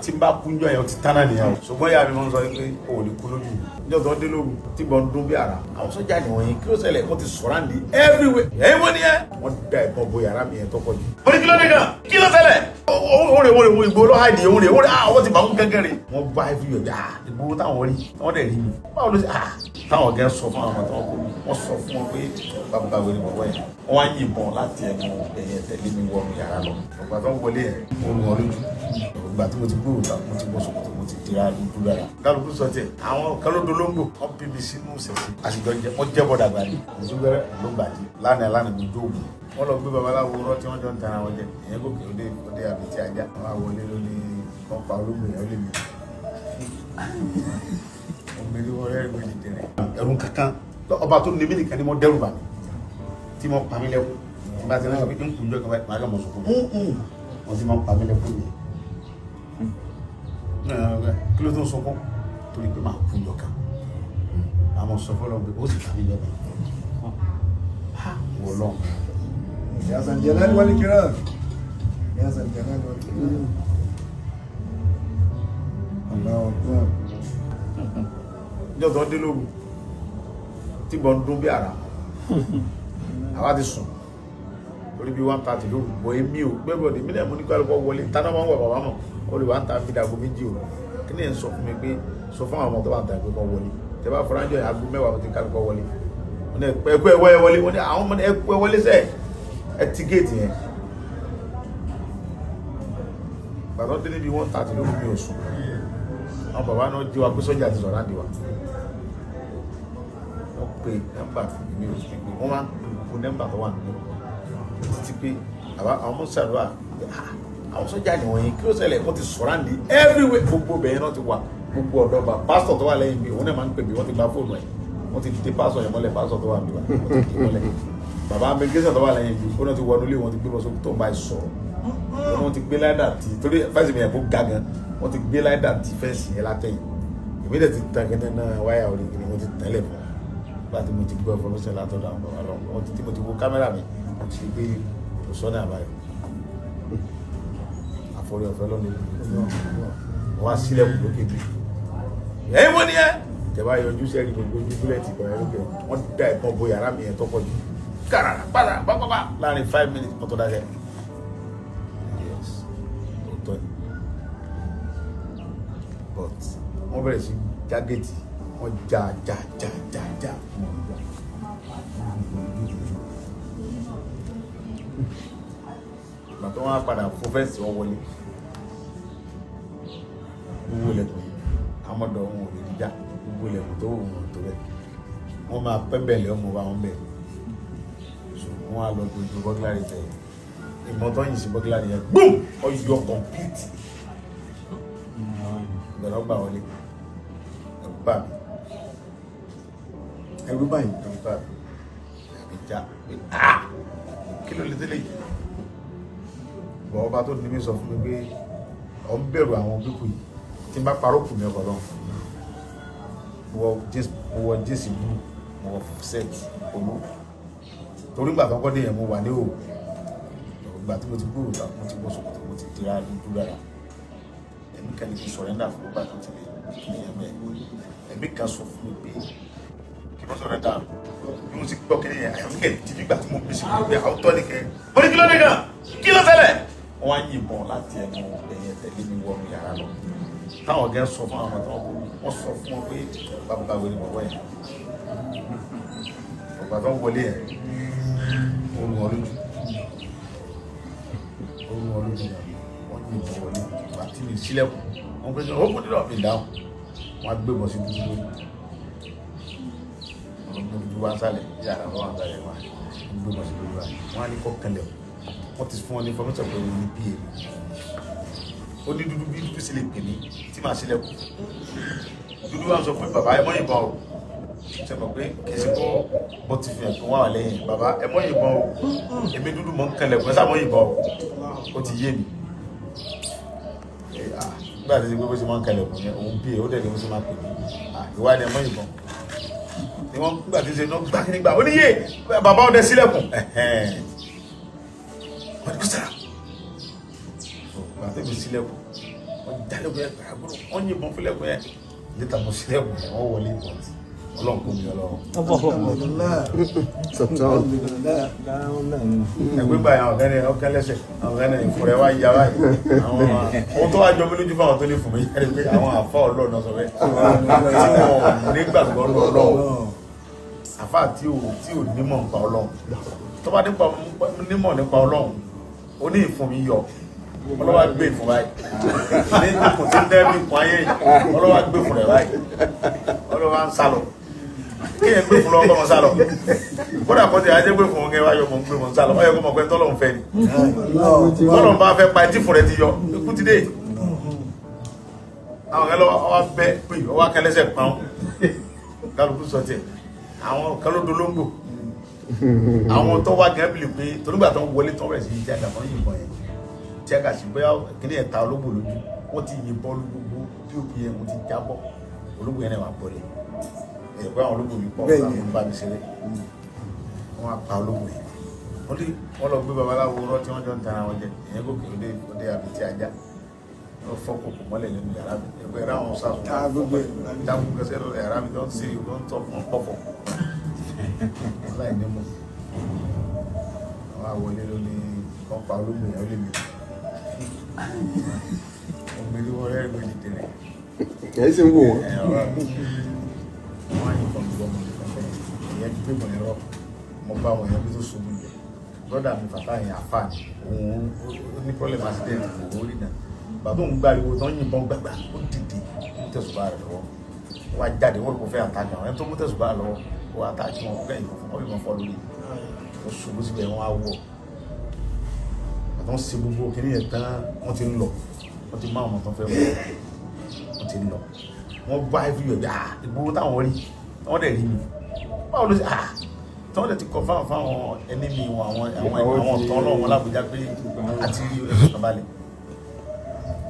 tí n bá kúnjọ yẹn o ti tán náà nìyẹn o ṣùgbọ́n ìyá mi máa ń sọ pé o ò ní kú lójú níjọ́ tó ń dé lóru tí gbọ́n dún bí ara àwọn sọ́jà nìwọ̀nyí kí ló ṣẹlẹ̀ wọ́n ti surround everywhere ẹ̀yin wọ́n ni ẹ́ wọ́n da ìbọn bo yàrá mi yẹn tó pọ̀ jù. mo ní kí ló dé gan kí ló ṣẹlẹ̀ òun ìgbò ló hàìdì òun rè àwọn ti bá wọn gẹ́gẹ́ rè wọ́n bá everywhere ìgbò táwọn rí wọ́n dẹ̀ rí mi báwo ló ṣe táwọn gẹ́ sọ fún àwọn àtàwọn kò wọ́n sọ fún wọn pé bàbá wẹ̀rẹ̀ bàbá yẹn wọ́n wá yìnbọn láti ẹnu ẹ̀yẹ tẹ̀lé mi wọnú yàrá lọ ọgbà tó ń wọlé ẹ̀ ó ń wọlé jù ìgbà tí mo ti gbóòrò ta mo ti bọ́ sọ̀kòtò mo ti dira lójú lára kálukú sọ tiẹ̀ àwọn kan ló dolóńgbò wọ́n bí mi sínú ìṣẹ̀ṣẹ̀ àṣìjọ jẹ wọ́n jẹ́ bọ́dà gbàdé òṣùgbẹ́rẹ́ ló gbàdé lánàá mo jó ògùn wọ́n lọ gbé babaláwo rọ́ tí wọ́n jọ ń tara wọn jẹ ìyẹn gòkè òde àbètí ajá wọn á wọlé lóní wọn pa olóògbé yẹn ó lè mi ọmọdé wọn rẹ́rìn mi dìde rẹ̀ ẹ̀rù kankan ọba tó ní mí nìkan ni mo dẹ́rù bà mí tí mo pa mí lẹ́kùn nígbà tí wọ́n sọ pé ń kú jọ kan báyìí máa kà mọ̀ sọ̀kún wọ́n ti máa pa mí lẹ́kùn yẹn kí ló tó ń sọkún torí pé máa kú jọ kan àmọ́ sọ fọlọ́ pé ó sì pa mí lẹ́kùn wọ́n lọ́n. يا ذا الجلال والإكرام يا ذا الجلال والإكرام الله أكبر. níjọ́ tó ń dé lóru tí gbọ́n dún bí ara àwa ti sùn lórí bí 1:30 lóru bọ̀ èmi ò gbẹ́bọ̀ ní mílíọ̀nù ní kálukọ́ wọlé táná máa ń wà bàbá mọ̀ ó lè wà ń ta fi dàgbò méjì o kí ni ẹ̀ ń sọ fún mi pé sọ fún àwọn ọmọ tó bá ń ta ìpé kan wọlé tẹ bá fọlá ń jọ ìyàgbó mẹ́wàá ti kálukọ́ wọlé wọn ẹ̀kú ẹ̀wọ́ ẹ̀ wọlé wọn ni àwọn ọmọ ẹ̀kú ẹ̀ wọlé sẹ́ẹ̀ ẹ̀ ti géètì yẹn bàtọ́ dé níbi 1:30 lóru mi ò sùn àwọn bàbá náà jí wa pé sọ́jà ti sọ̀rọ̀ àdìwà wọ́n pe nọ́mbà mi ò sí pé wọ́n máa ń kó nọ́mbà tó wà nínú títí pé àwọn ọmọ sàdúrà àwọn sọ́jà nìwọ̀nyí kí ló ṣẹlẹ̀ wọ́n ti sọ̀rọ̀ àdì everywhere gbogbo bẹ̀yẹn náà ti wà gbogbo ọ̀dọ́ bá pásítọ̀ tó wà lẹ́yìn mi òun náà máa ń pè mí wọ́n ti gba fóònù ẹ̀ wọ́n ti dé pásítọ̀ yẹn mọ́lẹ̀ pásítọ̀ tó wà mí wá wọ́n ti dé mọ́lẹ̀ bàbá amẹ́gẹ́sẹ̀ tó wà lẹ́yìn mi ó náà ti wọnú ilé wọn ti gbé lọ sókè tó ń bá sọ̀rọ̀ wọ́n ti gbé láìdà tí torí fẹ́sì mi yẹn kó ga gan wọ́n ti gbé láìdà tí fẹ́sì yẹn látẹ̀yìn èmi dẹ̀ ti tan gẹ́gẹ́ náà wáyà orí kìíní wọ́n ti tẹ́lẹ̀ fún nígbà tí mo ti gbọ́ information látọ̀dọ̀ àwọn bàbá lọ wọ́n ti tí mo ti wo kámẹ́rà mi mo ti gbé òṣọ́nà àbáyọ àforí ọ̀fẹ́ lọ́nà wọ́n á sílẹ̀kùn lókè bí ẹ̀yìn wọ́n ní ẹ́ tẹ̀bá yọjú sẹ́rí gbogbo ojú búlẹ̀tì kan ẹ̀rọ kẹ wọ́n dá ẹ̀kan bo yàrá mi yẹn tọ́pọ̀ jù kàrà padà pápápá láàrin 5 minutes mọ́tò dákẹ́ yes òótọ́ ni but wọ́n bẹ̀rẹ̀ sí jágẹ́tì wọ́n já gbàtọ́ wọn á padà fún fẹ́ǹsì wọn wọlé gbogbo ilẹ̀kùn àmọ́dọ̀ wọn ò lè rí já gbogbo ilẹ̀kùn tó wù wọn tó bẹ̀ wọ́n máa pẹ́ bẹ̀lẹ̀ ọmọ bá wọn bẹ̀ wọ́n á lọ dojú bọ́gílárì tẹ̀ ìmọ̀tọ́ yìí sí bọ́gílárì yẹn gbùm ọyọ kọ̀mpìtì ìgbàlọ́ gbà wọlé ẹ̀rù báyìí ìjà kí ló lè tẹ́lẹ̀ yìí bọ̀ ọba tó ní mi sọ fún mi pé ọ ń bẹ̀rù àwọn pípù yìí tí n bá parọ́ kù mí ọkọ̀ lọ wọ jésì bú wọ sẹ́ẹ̀tì olú torí gbà tọ́kọ́ dé yẹn mo wà ní òwò ìgbà tí mo ti gbúrò ta mo ti bọ́ sọ̀kòtò mo ti dira lójú lára ẹ̀mí kan ní kí sọ̀rẹ́ndà fún ọba tó ti lè kí ni ẹ̀mí ẹ̀mí kan sọ fún mi pé kí wọ́n sọ̀rẹ́ndà bí mo ti gbọ́ kí ni ẹ̀mí kẹ́ ti fi gbà tí mo bí sí pé àwọn tọ́ ni kẹ́ mo ní kí ló dé gan kí ló ṣẹlẹ̀ wọ́n á yìnbọn láti ẹnu ẹ̀yẹ tẹ̀lé mi wọnú yàrá lọ táwọn gẹ́ sọ fún àwọn àtàwọn wọ́n sọ fún wọn pé bàbá wẹ̀rẹ̀ bàbá yẹn ọ̀gbà tó wọlé ẹ̀ orun ọlójú wọ́n ní ìbọn wọlé àti mi sílẹ̀kùn wọ́n pẹ́ sọ́rọ̀ ó kún nílọ̀ mi dáhùn wọ́n á gbé bọ́ sí dúdú lórí wọ́n gbé dúdú wá sálẹ̀ yàrá wọ́n wá sálẹ̀ wá gbé bọ́ sí dúdú wá wọ́n á ní kọ́ kẹlẹ̀ wọ́n ti fún wọn ní fọmọ́tò pé ó ní bí èmi ó ní dúdú bí dúdú sí lè pè mí tí màá sílẹ̀kùn dúdú wá sọ pé bàbá ẹ mọ́ ìbọn o ṣe mọ̀ pé kì í sí kó bó ti fi ẹ̀kọ́ wà lẹ́yìn bàbá ẹ mọ́ ìbọn o èmi dúdú mọ́ ń kẹlẹ̀ pẹ́ sáà mọ́ ìbọn o ó ti yé mi nígbà tí gbogbo ṣe máa ń kẹlẹ̀ kùn yẹn òun bí ẹ̀ ó dẹ̀ ní wọ́n ṣe máa pè mí ìwádìí ẹ mọ́ ìbọn ni wọ́n gbà tí ṣe náà gbá kí nígbà ó níyè bàbá ọdẹ sílẹ̀kùn wọ́n ní kó sára gbà tí mi sílẹ̀kùn wọ́n jálẹ̀kùn yẹn gbàgbọ́ wọ́n yìnbọn fúnlẹ̀kùn yẹn níta mo sílẹ̀kùn yẹn wọ́n wọlé ìbọn tí ọlọ́run kò mi ọlọ́run. ẹgbẹ́ báyìí àwọn ọ̀gá ọ̀gá lẹ́sẹ̀ àwọn ọ̀gá náà ìfúnrẹ́ wá yá báyìí àwọn ohun tó wá jọ mí lójú fáwọn tó lè fún mi yára pé àwọn àfa ọlọ́run náà sọ bẹ́ẹ̀ tí wọ́n nígbàgbọ́ lọ́lọ́run àfa tí ò nímọ̀ nípa ọlọ́run tó bá nímọ̀ nípa ọlọ́run ó ní ìfún mi yọ ọlọ́wà gbé ìfún báyìí ní kò tí ń dẹ́ bí ìfún ayé yìí ọlọ́wà gbé ìfún rẹ̀ báyìí ọlọ́wà ń sálọ kéèyàn gbé ìfún lọ́wọ́ kọ́ mọ́ sálọ kódà kọ́ ti ajé gbé ìfún ọ̀gẹ́ wáyọ̀ mọ́ gbé mọ́ sálọ ọ̀yẹ́ kọ́ mọ̀ pé tọ́lọ́run fẹ́ ni tọ́lọ́run bá fẹ́ pa ẹtí fún rẹ̀ ti yọ ikú ti dé àwọn ọ̀gá lọ́wọ́ bẹ́ pé ọwọ́ akẹ́lẹ́sẹ̀ pọ́n kálukú sọ tiẹ̀ àwọn kan ló dolóńgbò àwọn tó wá gẹ́bìlì pé torígbà tó ń wọlé tó rẹ̀ sí ìjà àgbà yìnbọn yẹn tí a kà sí bóyá kíní ẹ̀ta ológbò lójú wọ́n ti yìnbọn gbogbo pop yẹn mo ti jábọ̀ ológbò yẹn náà wà bọ́lẹ̀ ẹ̀yẹ̀ pé àwọn ológbò mi pọ̀ láwọn bá mi ṣeré wọ́n á pa ológbò yẹn wọ́n lọ gbé babaláwo rọ́ tí wọ́n jọ ń tara wọn jẹ ìyẹn gòkè òde àbítí ajá wọ́n fọ́ kòkò mọ́lẹ̀ nínú yàrá mi ẹgbẹ́ ráwọn sáfù jágun kẹsẹ́ lọ yàrá mi tó ń ṣe ìlú ń tọ́ fún pọ̀fọ̀ láì ní mọ̀ àwọn àwọlé ló ní wọ́n pa ológbò yẹn ó lè mi ọmọdé wọ́n rẹ́ ìgbè dìde rẹ̀ ẹ̀yìn sì ń wò wọ́n. wọ́n á yìí kan gbọ́ ọmọdé kan fẹ́ ìyẹn ti gbé ẹ̀rọ mo bá wọn yẹn bí tó ṣubú jẹ brọ́dà mi fàtà yẹn àfà òun ó ní problem accident òun rí náà bàbá òun gbàriwo tó ń yìnbọn gbàgbà ó dìde ó tẹ̀sùbá rẹ̀ lọ́wọ́ wọ́n á jáde wọ́n kò fẹ́ àtàkì àwọn ẹni tó mú tẹ̀sùbá lọ́wọ́ wọ́n àtàkì wọn fẹ́ ìbọn fọ́ lórí ó ṣubú síbẹ̀ wọ́n á wọ̀ àtọ́ ń ṣe gbogbo kìíní yẹn tán wọ́n ti ń lọ wọ́n ti máa ọmọ tán fẹ́ wọ́n ti ń lọ wọ́n bá everywhere bí ìgboro táwọn rí wọ́n dẹ̀ rí mi báwo ló ṣe tí wọ́n dẹ̀ ti kọ̀ fáwọn ẹni mi wọn àwọn ọ̀tọ́ ọlọ́run wọn lábújá pé àti ẹ̀sùn kan balẹ̀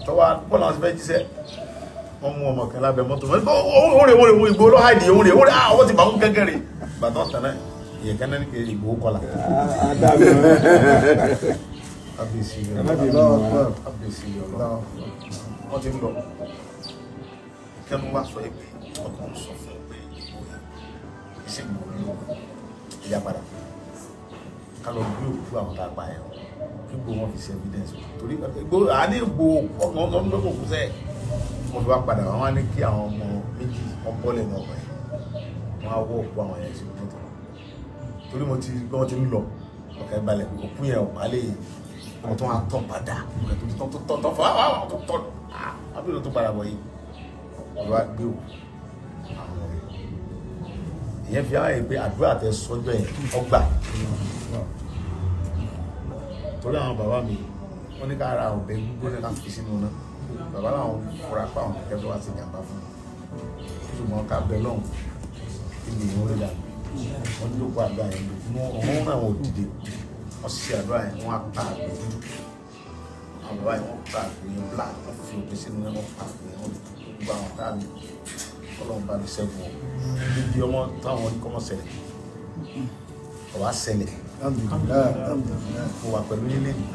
tọ́wọ́ bọ́ọ̀lù àwọn ti fẹ́ jíṣẹ́ wọ́n mú ọmọ kan lábẹ́ mọ́tò wọ́n ìgboro lọ́hàdì òun àwọn ti bàmú gẹ́gẹ́ rẹ̀ gbàtọ́ tán náà ìyẹn kan náà ní kí ìgboro kọlà abisi ọlọ́run wọ́n ti ń lọ kẹ́nu wá sọ pé ọkàn sọ fún pé ìbò yẹn iṣẹ́ ìbò ní ìyá padà ká lọ gbé òkú àwọn tá a pa ẹ̀ kí gbó wọn fi ṣe evidence torí gbó àní gbó ọkàn ọ̀sán ló kò kú sẹ́ wọ́n fi wá padà wọ́n wá ní kí àwọn ọmọ méjì wọ́n bọ́lẹ̀ ní ọkọ̀ yẹn wọ́n á wọ́ òkú àwọn yẹn sí mọ́tò torí wọ́n ti ń lọ ọkàn ìbalẹ̀ òkú yẹn ọ̀pá lè wọ́n tún wá tọ̀ padà tọ̀ fún àwọn tó tọ̀ àbúrò tó padà bọ̀ yìí wọ́n wá gbé òkú àwọn ìyẹn fi hàn pé àdúrà tẹ sọ́jọ́ yẹn ọgbà torí àwọn bàbá mi wọ́n ní ká ra ọ̀bẹ gbígbóná ká fi sínú náà bàbá làwọn fura pa àwọn kẹ́kẹ́ tó wá sí ìjàmbá fún ṣùgbọ́n ká bẹ lọ́hùn kí ni ìwọ́n rí dà wọ́n ní òkú àdúrà yẹn wọ́n náà wọ́n dìde wọ́n sì àdúrà yẹn wọ́n á pa àgbẹ̀ dúdú àwọn bàbá yẹn wọ́n pa àgbẹ̀ yẹn black wọ́n fi òbí sínú náà wọ́n pa àgbẹ̀ yẹn wọ́n gbogbo àwọn ká mi ọlọ́run bá mi ṣẹ́gun ọ̀ níbi ọmọ táwọn oníkọ́mọ ṣẹlẹ̀ ọ̀wá ṣẹlẹ̀ mo wà pẹ̀lú nílé mi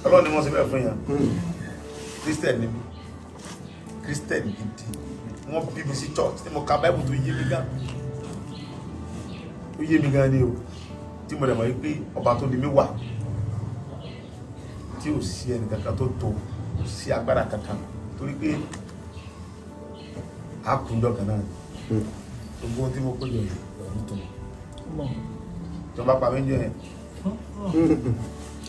ọlọ́run ni wọ́n ṣe bẹ́ẹ̀ fún yàn Christian ni mi Christian gidi wọ́n bí mi sí church tí mo ka Bible tó yé mi gan ni o tí mo dẹ̀ mọ̀ wípé ọba tó ní mi wà tí ò sí ẹnì kankan tó tó kò sí agbára kankan torí pé a kùnjọ kan náà gbogbo tí mo péjọ yìí ọ̀rọ̀ tó tó bá pa mí jẹ́ yẹn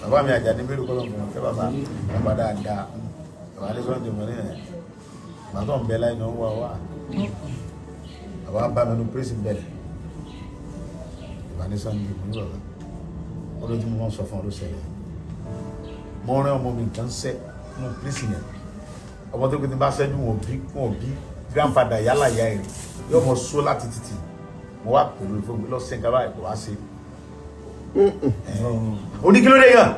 bàbá mi àjà ní bẹ́rù kọ́lọ̀ mọ̀ fẹ́ bàbá dáadáa bàbá ní sọ́nà jẹ̀mọ́ ní ẹ̀ bàtọ̀ ń bẹ láì náà wà wá bàbá bá mi ní pírẹ́sì bẹ̀rẹ̀ bàbá ní sọ́nà jẹ̀mọ́ ní bàbá ó lójú mọ́ sọ fún ọdún sẹ́lẹ̀ mọ́ rẹ́ ọmọ mi kan sẹ́ nínú pírẹ́sì yẹn ọmọ tó kí ti bá sẹ́jú wọn bí grandfather yálà ya ẹ̀ yóò mọ só láti títì mo wá pẹ̀lú ìfowópamọ́ lọ sí nǹkan báyìí kò wá sí oníkílódé yàn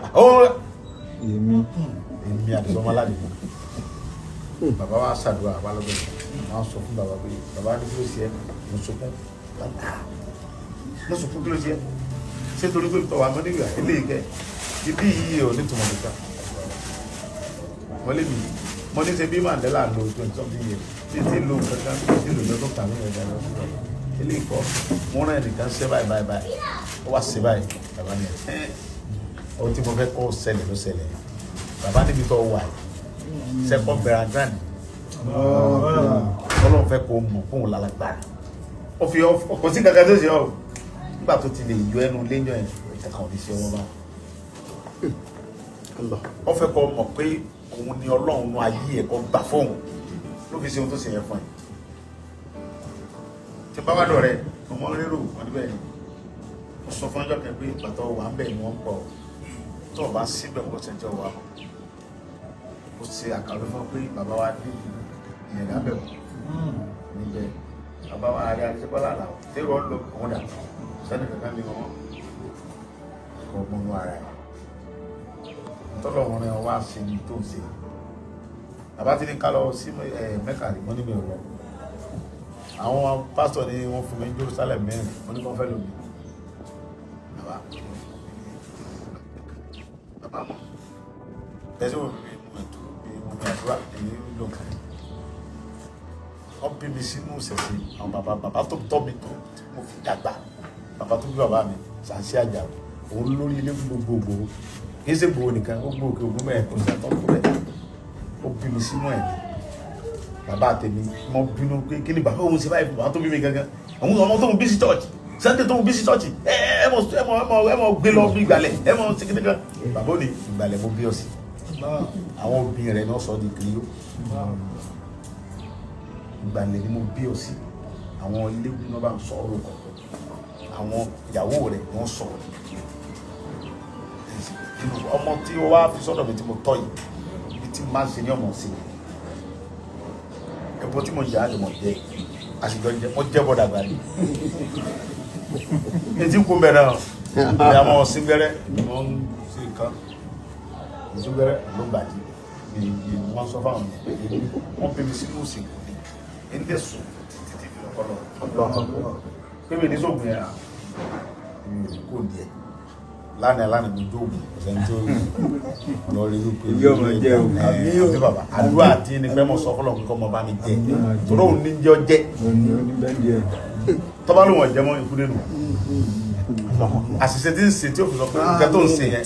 èmi àdìsọ́mọ́ aládìmọ́ bàbá wa ṣàdúrà wà lọ́gbẹ̀ wọ́n sọ fún bàbá pé bàbá ní kí ló ṣe ẹ́ mo sunkún kí ló ṣe ẹ́ ṣé torí pé tọ̀wà mọ́ nígbà ilé ìkẹ́ ibi yìí ò ní tùmọ̀ nìkan wọ́n lé mi mo ní ṣe bí Mandela lo 20 something years tí ti lo kankan tí lo lọ́dún tàbí ẹ̀dá lọ ilé ìkọ́ mo rán ẹnìkan ṣe báyìí ó wá ṣe báyìí bàbá mi ohun tí mo fẹ́ kọ́ ṣẹlẹ̀ ló ṣẹlẹ̀ bàbá níbi tó wà second bẹ̀rẹ̀ grand ọlọ́run fẹ́ kó mọ̀ fóun lálágbára ó fi ọkọ̀ sí kankan tó ṣe ọ́ nígbà tó ti lè yọ ẹnu léyàn ẹ̀ ìtẹ̀kàn ò ní ṣe ọmọ bá ó fẹ́ kó mọ̀ pé òun ni ọlọ́run nú ayé ẹ̀ kó gbà fóun ló fi ṣe ohun tó ṣe yẹn fún ẹ̀ tí bá wà dọ̀rẹ́ ọmọ rírò wọn níbẹ̀ ni ó sọ fún ọjọ́ kẹ́pẹ́ ìpàtọ́ wà ń bẹ̀ ni wọ́n pọ̀ tó o bá síbẹ̀ wọ́n ṣẹjọ́ wa ó ṣe àkàwé fún pé bàbá wa dé ìyẹn lábẹ́ wọ̀ níbẹ̀ bàbá wa àrí àríṣẹ́pọ̀lá àlàó tí wọ́n lọ òun dà sẹ́ni kankan ní wọn kọ́ ọgbọ́n ara ẹ̀ tọ́lọ̀ wọn rẹ̀ wá sí ibi tó ń ṣe bàbá ti ní ká lọ sí Mẹ́kà rí wọ́n ní mi ò lọ àwọn pásítọ̀ ní wọ́n fún mi ní Jerusalem mẹ́rin wọ́n ní kí wọ́n fẹ́ lómi bàbá mọ̀ ẹ̀sìn wọn fi mú ètò ìmúmi àdúrà èyí ló kàn wọ́n bí mi sínú ìṣẹ̀ṣẹ̀ àwọn bàbá tó tọ́ mi tó mo fi dàgbà bàbá tó bí bàbá mi Sàǹsí Àjàó òun lórí ilé gbogbogbò kìí ṣe gbòó nìkan ó gbòó kí ogún mẹ́rin kò sí àtọ́kù rẹ̀ ó bí mi sínú ẹ̀ bàbá àtẹ̀mí mo bínú pé kí ni bàbá òun ṣe báyìí bàbá tó bí mi gangan àwọn ọmọ tó ń bí sí church Sunday tó ń bí sí church ẹ mọ gbé lọ bí ìgbàlẹ̀ ẹ mọ ṣe kíní kan bàbá ò ní ìgbàlẹ̀ mo bí ọ sí àwọn obìnrin rẹ̀ náà sọ di kiri ó ìgbàlẹ̀ ni mo bí ọ sí àwọn ilé náà bá ń sọ ọ̀rọ̀ àwọn ìyàwó rẹ̀ wọ́n sọ̀rọ̀ ọmọ tí ó wá fi sọ́dọ̀ mi tí mo tọ́ yìí bí tí máa ń ṣe ní ọmọ sí ẹ̀bọ́ tí mo yà á lè mọ̀ jẹ́ àṣìjọ jẹ́ wọ́n jẹ́ bọ́dà gbà ní etí kú bẹ̀rẹ̀ ní àwọn sígbẹ́rẹ́ wọ́n ń ṣe nǹkan sígbẹ́rẹ́ ló gbàdí ní wọ́n sọ fáwọn wọ́n pè mí sínú òsìnkú ní ẹni dẹ̀ sùn títí fi lọ́kọ́lọ́ pé mi ní sóògùn yẹn kò díẹ̀ lánàá mi dóògùn ọ̀sẹ̀ tó lọ rí wípé àbí bàbá àdúrà àti ní pẹ́ mọ̀ sọ́kọ́lọ̀ nǹkan ọmọ bá mi jẹ tó lóun ní jẹ́ ọjẹ́ tọ́ba ló wọ̀n jẹ́ mọ́ ikú nínú àṣìṣe tí ń ṣe tí ó fi sọ pé nǹkan tó ń ṣe yẹn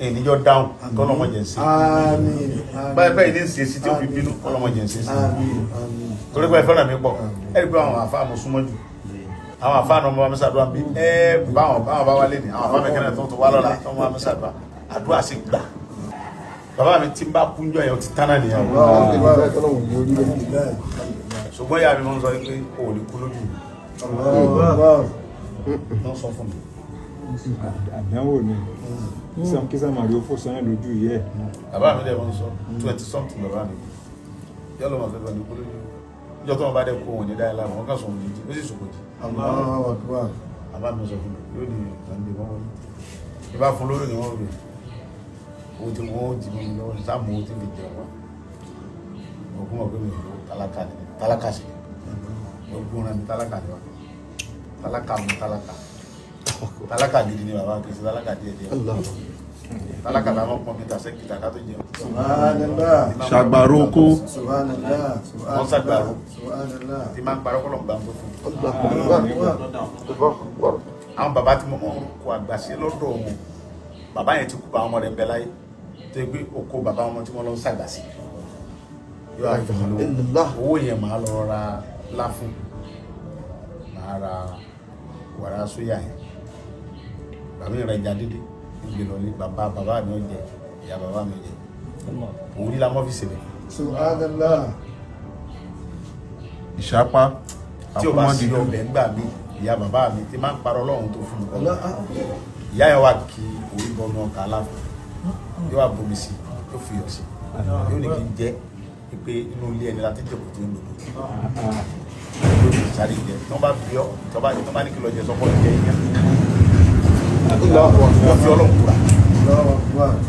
ènìyàn dáhùn kọ́lọ́mọ jẹ́ ń ṣe báyìí ní ṣe sí tí ó fi bínú kọ́lọ́mọ jẹ́ ń ṣe sí torí pé fẹ́ràn mi pọ̀ ẹ̀rí pé àwọn àfáà mo súnmọ́ jù àwọn àfáà náà mo máa ń ṣàdúrà bí báwọn bá wálé ní àwọn àfáà mẹ́kẹ́rẹ́ tó wá lọ́la tó máa ń ṣàdúrà àdúrà sì gbà bàbá mi tí ń bá kúnjọ yẹn ó ti tánà nìyẹn ṣùgbọ́n ìyá mi máa ń sọ pé o ò lè kú lójú mi wọ́n sọ fún mi. àdánwò ni kí sàmà rí ó fò sọ́nà lójú yẹ. bàbá mi dẹ̀ wọ́n sọ 20 something bàbá mi yálò máa fẹ́ lọ kú lójú ìjọ tó wọn bá dẹ̀ kó wọn ní dáyà lára wọn kà sọ wọn jí ó sì sòkò jí. bàbá mi sọ fún mi yóò di ìtàndé wọn wọlé ìbá fún lórí ni wọn rè owó tí wọn ó jí mọ́ mi lọ́wọ́ ní sáàmù owó tí mi jẹ wọn òkú mọ̀ pé mi ò tálákà sí ogún rẹ̀ mi tálákà ni wa tálákà gidi ni bàbá kìí sí tálákà díẹ̀ tálákà bá wọn pọn mi tàṣẹ kìtà ká tó jẹun. ṣàgbàrò oko wọ́n ṣàgbàrò tí máa ń parọ́ kọ́lọ̀ gbà ń bọ́ fún àwọn bàbá tí mo mọ̀ kó àgbà sí lọ́dọ̀ wọn bàbá yẹn ti kú bá àwọn ọmọ rẹ̀ ń bẹ láyé tó gbé oko bàbá wọn tí wọ́n lọ ṣàgbà sí yóò àjọ owó yẹn máa lọ ra láfún máa ra wàrà sóyà yẹn bàbá mi ra ìjà dídí ìgbè lọlé bàbá mi ò jẹ ìyá bàbá mi ò jẹ òun nílá mọ́ fi ṣẹlẹ̀. ìṣápá tí o bá sí ọbẹ̀ ńgbà mi ìyá bàbá mi ti máa ń parọ́ lọ́hùn tó fún mi kọ́ ìyá yẹn wà kí orí bọ́ náà kà á láfún yóò wà bomi sí yóò fi yọ̀ sí yóò ní kí n jẹ́ pé inú ilé ẹni láti jẹ́ kò tó ń lò lórí sáré jẹ tí wọ́n bá bí ọ́ tí wọ́n bá ní kí lọ jẹ sọ́kọ́ jẹ ìyá wọ́n fi ọlọ́run kúra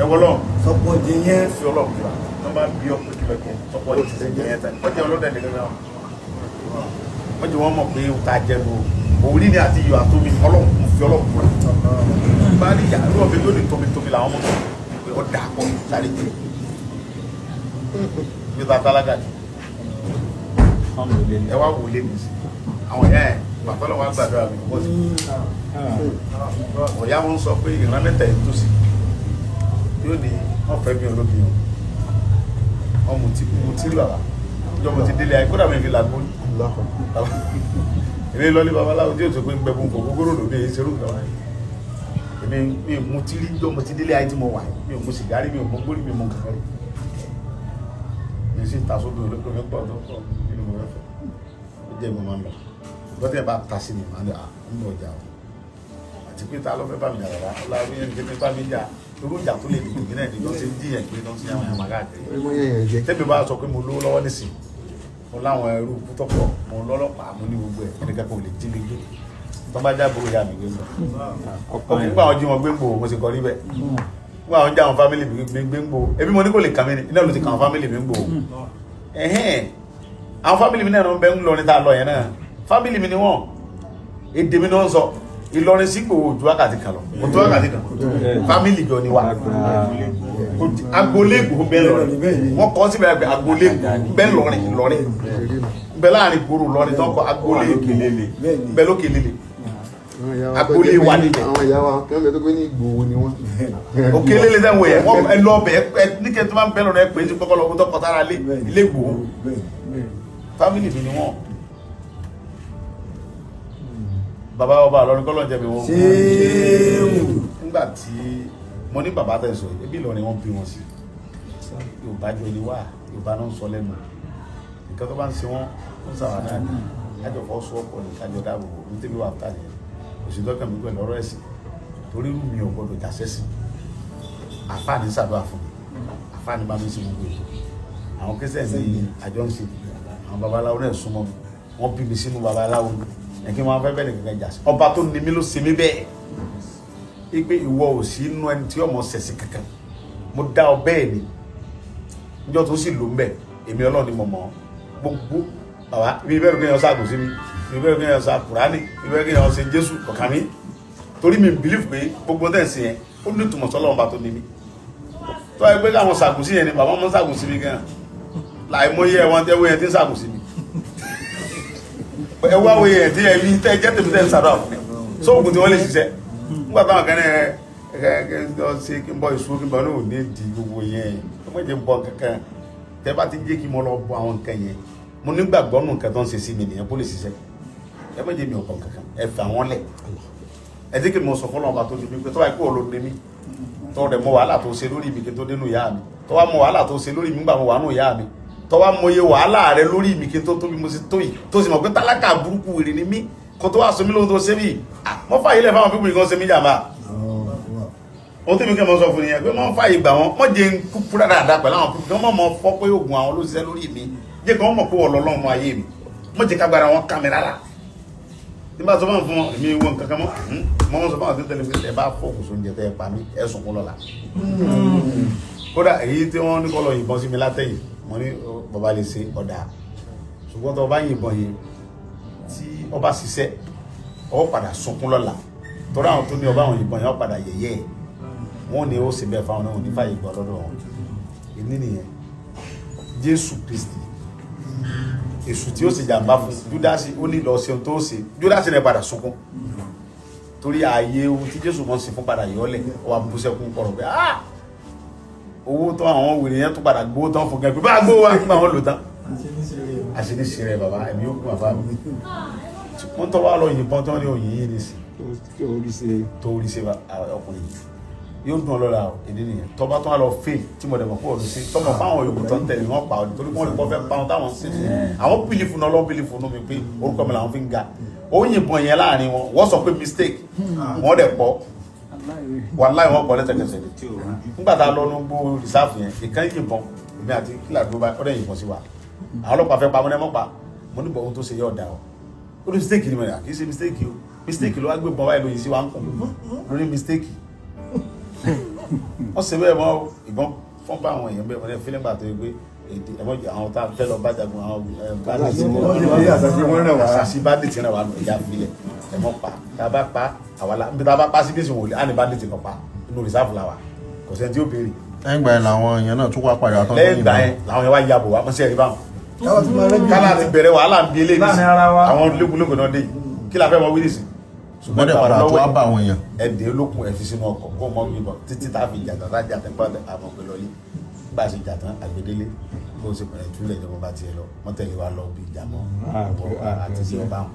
ẹwọ́ lọ́run sọ́kọ́ jẹ yẹn fi ọlọ́run kúra tí wọ́n bá bí ọ́ pé kí lọ jẹ sọ́kọ́ jẹ yẹn tán wọ́n jẹ́ ọlọ́dẹ̀ nìkan náà wọ́n jẹ́ wọ́n mọ̀ pé ó ta jẹ lò òwúrí ni àti iyọ̀ àtómi ọlọ́run fi ọlọ́run kúra bá ní ìyá ló ọbẹ̀ yóò ní tóbi làwọn mọ̀ pé ó dà pọ̀ sáré jẹ bí ta tálákà jù ẹ wá wò lé mi sí àwọn ìyá ẹ̀ pàtọ́lọ̀ wá gbàdúrà mi wọ́n ti ọ̀yá wọn sọ pé ìran mẹ́ta ẹ̀ tó sí yóò ní wọ́n fẹ́ mi olóbi wọn mo ti rí bàbá ìjọ mo ti délé ayé kódà mi fi làgbó èmi lọlé babaláwo tí yóò tó pé ń gbẹ̀bùn kò gbogbo lòdì èyí ṣerú ìgbà wáyé èmi mi mo ti rí ìjọ mo ti délé ayé tí mo wà mi ò mu sìgárì mi ò mu gbórí mi ò mu kankan rí mi sì ta sódò olóko mi pọ̀ tó pọ̀ nínú mo fẹ́ ó jẹ́ ìmọ̀ máa ń lọ lọ́tí ẹ̀ bá ta sí mi máa ń lọ ń bọ̀ jà o àti pé ta ló fẹ́ bá mi jà rárá ọlọ́run yẹn ní bá mi jà irú ìjà tó lè dìbò mí náà ní lọ́sẹ̀ díẹ̀ pé lọ́sẹ̀ àwọn ẹ̀ma káàkiri tẹ́mi bá sọ pé mo lówó lọ́wọ́ nísìnyí mo láwọn ẹrú pútọ́pọ̀ mo lọ́lọ́pàá mo ní gbogbo ẹ̀ ẹnìkan kò lè jí mi gbé tó bá jábọ̀ ìyá mi gbé ń bọ̀ ọkùnrin nígbà wọn jí wọn gbé ń gbò mo sì kọ́ níbẹ̀ nígbà wọn já àwọn fámìlì mi gbé ń gbò ebi mo ní kò lè kà mí ni iná ló ti kà àwọn fámìlì mi ń gbò àwọn fámìlì mi náà ló ń bẹ ń lọ ní ta lọ yẹn náà fámìlì mi ni wọn èdè mi náà ń sọ Ìlọrin sí Ìgbòho ojú wákàtí kan lọ ojú wákàtí kan fámìlì jọ ni wa agboolé Ìgbòho bẹ́ẹ̀ lọrin wọ́n kọ́ síbẹ̀ ẹgbẹ́ agboolé bẹ́ẹ̀ lọrin bẹ́ẹ̀ láàrin gbòòrò lọrin tó ń kọ́ agboolé bẹ́ẹ̀ lókè lélẹ̀ agboolé wa níbẹ̀. àwọn ìyá wa kí wọ́n bẹ tó gbé ní Ìgbòho ni wọ́n. òkè lélẹ̀ sẹ́wọ̀n yẹn wọ́n ẹ lọ bẹ̀ ẹ níkẹ́ tó máa ń bẹ́ẹ̀ lọ́rọ̀ ẹ pé ní kọ́kọ́ lọ́wọ́ tó kọ́ sára ilé Ìgbòho fámìlì mi ni wọ́n. Bàbá ọba Ìlọrin kọ́ ló ń jẹ́ mi wọ́n. Nígbà tí mo ní bàbá tẹ̀ sọ ebi Ìlọrin wọ́n bí wọn sí Yorùbá jọ ni wá Yorùbá náà ń sọ lẹ́nu nǹkan tó bá ń ṣe wọ́n ń sàwádà ní kájọ fọ́ sọ ọ̀pọ̀ ní kájọ dáàbò bò ní tẹ́lẹ̀ wà fúta ní òsì dọ́kàn mi pẹ̀lú ọ̀rọ̀ ẹ̀sìn torí rú mi ò gbọdọ̀ jàṣẹ́ sí àfáàní ṣàdúrà fún mi àfáàní bá mi ṣe gbogbo ètò àwọn kẹsẹ̀ ní àjọ ń ṣe àwọn babaláwo náà súnmọ́ mi wọ́n bí mi sínú babaláwo ẹ̀kí wọn fẹ́ bẹ́ẹ̀ nìkan jà sí ọba tó ní mi ló ṣe mí bẹ́ẹ̀ ipe ìwọ ò sí inú ẹni tí ọmọ ṣẹ̀ṣẹ̀ kankan mo dá ọ bẹ́ẹ̀ ni níjọ́ tó sì lò ń bẹ̀ èmi Ọlọ́run ni mo mọ̀ gbogbo bàbá ibi bẹ́ẹ̀ kéèyàn ṣàgùn sí mi ibi bẹ́ẹ̀ kéèyàn ṣà Kùránì ibi bẹ́ẹ̀ kéèyàn ṣe Jésù kọ̀ọ̀kan mi torí mi bìlíf pé gbogbo tẹ̀ sí yẹn ó ní ìtumọ̀ sọ́lọ́run bá tó ní mi tó wáyé pé káwọn ṣàgùn sí yẹn ni bàbá wọn ṣàgùn sí mi gan láì mọ iye ẹ̀wọ̀n tẹ́wọ́ yẹn tí ń ṣàgùn sí mi ẹ wá wo yẹn tí ẹ bí tẹ́ jẹ́ tèmi tẹ́ ń sàdọ̀ sóògùn tí wọ́n lè ṣiṣẹ́ nígbà táwọn kan náà ṣe kí n bọ ìṣó kí n bọ ní òní di gbogbo yẹn ẹ mọ̀ jẹ́ bọ kankan tẹ́ bá ti jẹ́ kí mo lọ bọ àwọn nǹkan yẹn mo nígbàgbọ́ nù nǹkan tó ń ṣe sí mi nìyẹn kó lè ṣiṣẹ́ ẹ mọ̀ jẹ́ mi ò kọ̀ kankan ẹ fà wọ́n lẹ̀ ẹ jẹ́ kí mo sọ fọ́lọ́ ọba tó di mi pé tọ́wá ikú ọ̀lọ́ ní mi tọ́ rẹ̀ mọ wàhálà tó ṣe lórí mi kí n tó dénú ìyá mi tọ́wá mọ wàhálà tó ṣe lórí mi nígbà mo wà nù ìyá mi tọ́wá mọye wàhálà rẹ lórí mi kí n tó tóbi mo sì tó yìí tó sì mọ̀ pé tálákà burúkú wèrè ni mí kó tó wá sọ mí lóhun tó ṣe mí mọ́ fàyè lẹ̀ fáwọn pípọ̀ nǹkan ṣe mí jàmbá ohun tí mi kẹ́ mọ́ sọ fún yẹn pé mọ́ fàyè gbà wọ́n mọ́ jẹ́ kúkú dáadáa pẹ̀lú àwọn pípọ̀ kí wọ́n mọ̀ fọ́ pé oògùn àwọn ló ṣiṣẹ́ lórí mi jẹ́ kí wọ́n mọ̀ pé ọlọ́lọ́run ayé mi mọ́ jẹ́ kágbára wọn kámẹ́rà là tí bá sọ fún wọn èmi wọn kankan mọ́ sọ fún àwọn tó tẹ̀lé ẹ bá fọ́ọ̀kù sóúnjẹ tẹ́ ẹ pa mí ẹ sùn kún lọ́la kódà èyí tí wọ́n ní kọ́ lọ yìnbọn sí mi látẹ̀yìn mo ní bàbá lè ṣe ọ̀dà ṣùgbọ́n tó bá yìnbọn yẹn tí ọba ṣiṣẹ́ ọ padà sunkún lọ́la torí àwọn tó ní ọba àwọn yìnbọn yẹn ọ padà yẹ̀yẹ́ ẹ̀ wọ́n ní ó sì bẹ́ẹ̀ fáwọn náà wọ́n ní fàyè gbọ́ lọ́dọ̀ wọn ìní nìyẹn Jésù Kristi èṣù tí ó sì jàmbá fún Júdásì ó ní lọ ṣe ohun tó ṣe Júdásì rẹ̀ padà sunkún torí ààyè ohun tí Jésù mọ̀ sí fún padà yọ̀ọ́lẹ̀ ó wà bú sẹ́kún kọ̀rọ̀ pé owó tó àwọn wèrè yẹn tó padà gbówó tán fún gẹ́gẹ́ bá gbówó wá nígbà wọn lò tán àṣíníṣe rẹ bàbá ẹ̀mí ó kún àbá mi wọ́n tọ́ wá lọ yìnbọn tán ní òyìn yìí nìsí tó rí ṣe ọkùnrin yóò dùn ọlọ́ra èdè nìyẹn tọ́ba tó wá lọ fè tí mo dẹ̀mọ̀ pọ̀ lọ sí tọ́mọ̀ fáwọn yòókù tó ń tẹ̀lé wọn pa ọdún torí wọ́n lè kọ́ fẹ́ pa wọn táwọn sí ní àwọn pìlì fún ọlọ́ pìlì fún mi pé orúkọ mi làwọn fi ń ga ó yìnbọn yẹn láàrin wọn wọ́n sọ pé mistake wọ́n dẹ̀ pọ̀ wàláì wọn pọ̀ lẹ́sẹ̀kẹsẹ̀ nígbà tá a lọ ní gbó rìsáàfù yẹn ìkan yìnbọn èmi àti kílà tó bá ọdẹ yìnbọn sí wa àwọn ọlọ́pàá fẹ́ pa mọ́ pa mo ní bọ̀ ohun tó ṣe yẹ ọ̀dà o ó ní mistake ni mo yà kì í ṣe mistake o mistake ló wá gbé bọ́n wáyé lóyìn sí wa ń kùn lórí mistake wọ́n ṣe bẹ́ẹ̀ mọ́ ìbọn fọ́n bá àwọn èèyàn bẹ́ẹ̀ wọ́n ní fílẹ̀ gbà tó yẹ pé èdè ẹ̀mọ́ àwọn tá a fẹ́ lọ bá jagun àwọn àṣàṣì bandit náà wà lóyìn àfilẹ̀ ẹ̀mọ́ pa tá a bá pa àwàlá níbi tá a bá pa sí bí èsì wòlé á ní bandit kan pa inú rìsáàfù làwà kò sẹ́ni tí ó béèrè lẹ́yìn ìgbà yẹn làwọn èèyàn náà tún wá padà tán lẹ́yìn ìgbà yẹn làwọn yẹn wá yabò wá mọ́sí ẹ̀rí báwọn káwọn ti máa rẹ́jú kálá ti bẹ̀rẹ̀ wàhálà ń bi eléyìí láàrin ara wa. àwọn lógunlógun náà dé kí la fẹ́ mọ wíìlì sí ṣùgbọ́n dẹ̀ padà tó wá bá àwọn èèyàn. ẹ̀dẹ̀ olókun ẹ̀fi sínú ọkọ̀ kó mọ́ gbìbọn títí tá a fi jàtàn tá a jàtàn pàdé àwọn ọ̀gbẹ́ lọ́lé bá a ṣe jàtàn àgbédélé bó ṣe pẹ̀lẹ́ túlẹ̀ ìjọba bá tiẹ̀ lọ wọ́n tẹ̀lé wa lọ bí ìjàmọ́ àti sí ọba wọn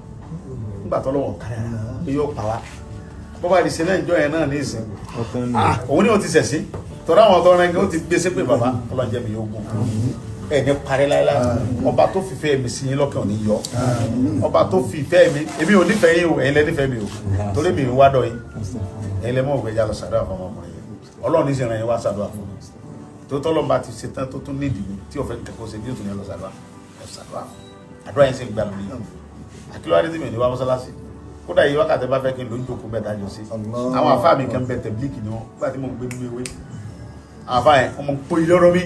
nígbà tó lọ́wọ́ kárí ara pé yóò pa wá bó bá di ṣe náà ìjọ yẹn náà ní ìsìn òun ni ó ti ṣẹ̀sí tọ́lá àwọn ọ̀tọ́ rẹ̀ ó ti gbé sépè bàbá ọlọ́njẹ́ mi yóò gùn ẹ̀ ní parí láíláí ọba tó fìfẹ́ mi sí yín lọ́kàn ní yọ ọba tó fìfẹ́ mi èmi ò nífẹ̀ẹ́ yín o ẹ̀yin lẹ nífẹ̀ẹ́ mi o torí mi wá dọ̀ yín ẹ̀yin lẹ mọ̀ ògbẹ́jà lọ sàdúrà fún ọmọkùnrin yẹn ọlọ́run ní sẹ́ran yẹn wá sàdúrà fún mi tó tọ́lọ́ bá ti ṣe tán tó tún nídìí tí òfin kẹ́kọ̀ọ́ ṣe bí òtún yẹn lọ sàdúrà àdúrà yẹn sì ń gbà lórí àkílọ́wádé tí mi ní wá mọ́sálásí kódà yìí wákàtí bá fẹ́ kí n lójú òkú bẹ́ẹ̀ dájọ́ sí àwọn àfáà mi kan bẹ tẹ̀blíkì ni wọ́n gbà tí mo gbé nínú ewé àwọn àfáà yẹn ọmọ pọ̀ ilé ọ̀rọ̀ mi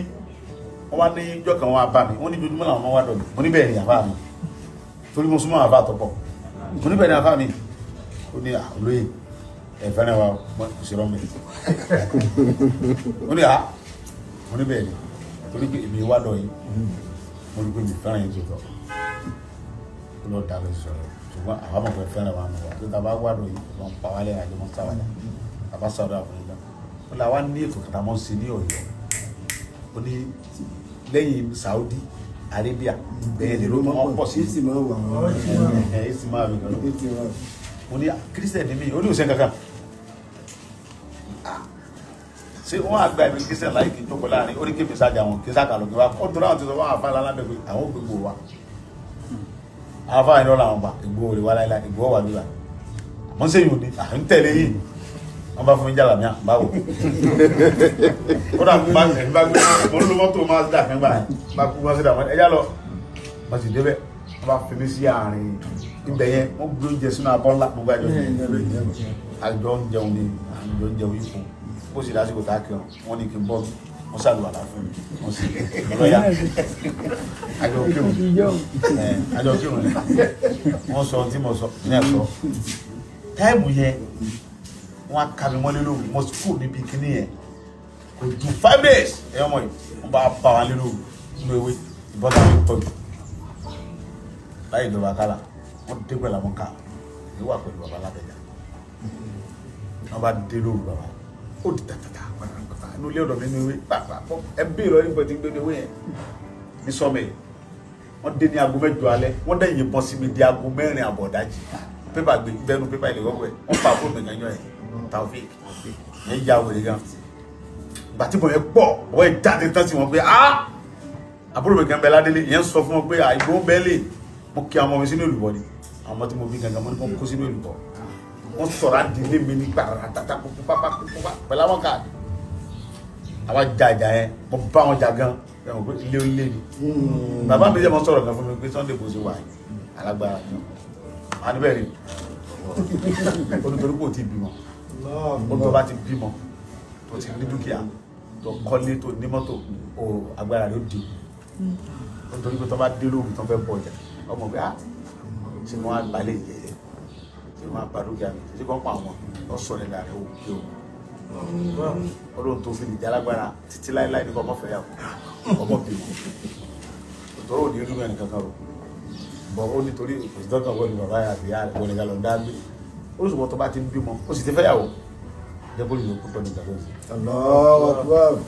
wọ́n wá ní ìjọ kan wọ́n bá mi wọ́n ní jojúmọ́ làwọn ọmọ wá dọ̀ mi mo ní bẹ́ẹ̀ ni àfáà mi torí mo súnmọ́ àfáà tọ́pọ̀ mo ní bẹ́ẹ̀ ni àfáà mi ó ní olóyè ẹ̀fẹ́ náà wà kò sí rọ́mì ó ní mo ní bẹ́ẹ̀ ni torí pé èmi wá dọ̀ yìí mo ní pé mi fẹ́ràn yín tó tọ́ ó lọ dá lọ sọ̀rọ̀ ṣùgbọ́n àwọn ọmọ pẹ̀ fẹ́ràn wa mọ̀ wá tó tàbá wá dọ̀ yìí wọ́n pa wálé àjọ mọ́ sáwàdà tàbá sọ̀rọ̀ àfọ̀yìn náà ó là wá ní ètò kàtà mọ́ sí ní Ọ̀yọ́ ó ní lẹ́yìn Saudi Arabia bẹ́ẹ̀ lè ló mọ́ pọ̀ sí ìsì máa wà wọ́n ìsì máa rí gan ó ní Christian ní mi ó ní òsèǹ kankan ṣé wọ́n àgbà ìbí Christian láì kí n jókòó láàrin ó ní kí mi sájà wọn kí n sáka lọ́gbẹ́ wa ó tó láwọn ti sọ fún àfáà lálábẹ́ pé àwọn gbogbo wa àfáà ìnáwó làwọn bá ìgbò rè wá láìláì ìgbò wà níbà wọ́n sì yùn ní à ń tẹ̀lé yìí wọ́n bá fún mi jàlá mìíràn báwo ó dà bá ẹ̀mí bá gbé mo ń lo mọ́tò Mazda kan gbà bá kú wọ́n sí dà ẹjá lọ mo sì débẹ̀ wọ́n bá fi mí sí àárín ibẹ̀ yẹn wọ́n gbé oúnjẹ sínú abọ́ ńlá gbogbo àjọ àjọ ń jẹun ní àjọ ń jẹun yìí fún bó sì lásìkò tá a kí wọn ní kí n bọ́ wọ́n ṣàlùwàlá fún mi wọ́n sì lọ́yà àjọ kírun wọ́n sọ tí mo sọ ní ẹ̀sọ́ táìmù yẹn wọ́n á ká mi mọ́lé lóru mo sì kúrò níbi kíní yẹn kò ju 5 days ẹ̀yọ́ mọ̀ yìí wọ́n bá bá wa lé lóru nínú ewé ìbọn náà ń tọ́jú láyé ìjọba kálá wọ́n dé pẹ̀lú àwọn ká èyí wà pẹ̀lú bàbá Ládẹjà wọ́n bá dé lóru bàbá ó di tàtàtà pàtàkì inú ilé ọ̀dọ̀ mi ní ewé pàpà ẹbí ìrọ̀ nípa ti gbé ní ewé yẹn ní sọ́mẹ̀ wọ́n dé ní aago 8 alẹ́ wọ́n dẹ̀ yìnbọn sí mi di aago 4 àbọ̀ dájì pépà gbé bẹ́nu pépà ilé wọ́pẹ́ wọ́n pa àbúrò mi ganyan ẹ̀ Taofik yẹn ya wèrè gan ìgbà tí mo yẹ pọ̀ ọwọ́ ẹ̀ jáde tán sí wọn pé àbúrò mi gan bẹ ládélé yẹn sọ fún wọn pé ìgbó bẹ́ẹ̀lì mo kí àwọn ọmọ mi sínú olùbọ̀ ni àwọn ọmọ tí mo bí gangan mo ní kó sínú olùbọ̀ wọ́n sọ̀rọ̀ àdílé mi ní gbàrà tata pupa pẹ̀lú àwọn káàdì àwọn jàjà yẹn mo bá wọn jà gan ẹ̀wọ̀n pé ilé onílé ni bàbá mi jẹ́ mọ́ sọ̀rọ̀ gan fún mi pé Sunday bó ṣe wà yìí alágbára ni wọ́n á níbẹ̀ rí olùtorí kò tí bímọ ó tó bá ti bímọ tó ti ní dúkìá tó kọ́lé tó ní mọ́tò ó agbára rẹ̀ ó di olùtorí pé tó bá dé lóògùn tó fẹ́ bọ̀ ọjà ọmọ pé ṣe wọ́n á gbalẹ̀ yẹ̀yẹ́ ṣe wọ́n á gba dúkìá mi ṣe kọ́ pa àwọn ọ̀sọ̀ rẹ̀ láàrin ó kí o ọlọ́run tó fi lè jálágbára títí láíláí ní kọ́ ọmọ fẹ́ yà ọmọ bímọ òtòrò òní rí mẹ́rin kankan rò bọ̀ ó nítorí ìdọ́kàn wọ́n ni bàbá yà àti ìyá rẹ̀ wọ́n ni ká lọ ń dá gbé ó sì wọ́n tó bá ti ń bímọ ó sì ti fẹ́yàwó jẹ́kó lè púpọ̀ ní ìgbàgbọ́ sí